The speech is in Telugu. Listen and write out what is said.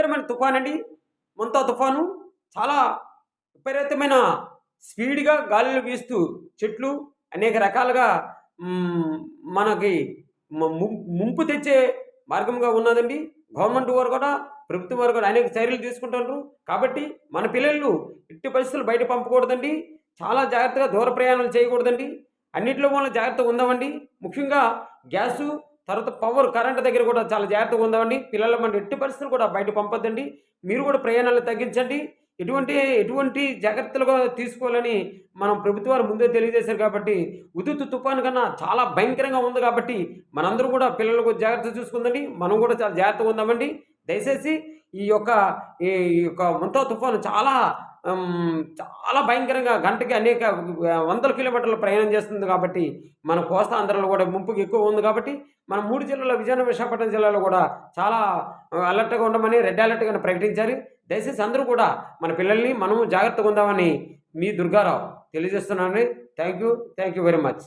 భయంకరమైన తుఫానండి. మొంతా తుఫాను చాలా విపరీతమైన స్పీడ్‌గా గాలులు వీస్తూ చెట్లు అనేక రకాలుగా హ్మ్, మనకి మ ము ముంపు తెచ్చే మార్గంగా ఉన్నదండి. గవర్నమెంట్ వారు కూడా, ప్రభుత్వం వారు కూడా అనేక చర్యలు తీసుకుంటున్నారు. కాబట్టి మన పిల్లలు ఎట్టి పరిస్థితుల్లో బయట పంపకూడదండి. చాలా జాగ్రత్తగా దూర ప్రయాణాలు చేయకూడదండి. అన్నిట్లో మనం జాగ్రత్తగా ఉందామండి. ముఖ్యంగా గ్యాసు, తర్వాత పవర్ కరెంట్ దగ్గర కూడా చాలా జాగ్రత్తగా ఉందామండి. పిల్లలు మనం ఎట్టి పరిస్థితుల్లో కూడా బయట పంపొద్దండి. మీరు కూడా ప్రయాణాలు తగ్గించండి. ఎటువంటి ఎటువంటి జాగ్రత్తలుగా తీసుకోవాలని మనం ప్రభుత్వాలు ముందే తెలియజేశారు కాబట్టి, హుదూద్ తుఫాను కన్నా చాలా భయంకరంగా ఉంది కాబట్టి, మనందరం కూడా పిల్లలకు జాగ్రత్త చూసుకుందండి. మనం కూడా చాలా జాగ్రత్తగా ఉందామండి. దయచేసి ఈ యొక్క ఈ యొక్క మొంతా తుఫాను చాలా భయంకరంగా గంటకి అనేక వందల కిలోమీటర్లు ప్రయాణం చేస్తుంది కాబట్టి, మన కోస్తా ఆంధ్రాలో కూడా ముంపుకు ఎక్కువ ఉంది కాబట్టి, మన 3 జిల్లాల్లో విజయనగరం, విశాఖపట్నం జిల్లాలో కూడా చాలా అలర్ట్‌గా ఉండమని రెడ్ అలర్ట్ గాని ప్రకటించారు. దయచేసి అందరూ కూడా మన పిల్లల్ని మనము జాగ్రత్తగా ఉందామని మీ దుర్గారావు తెలియజేస్తున్నానండి. Thank you. Thank you very much.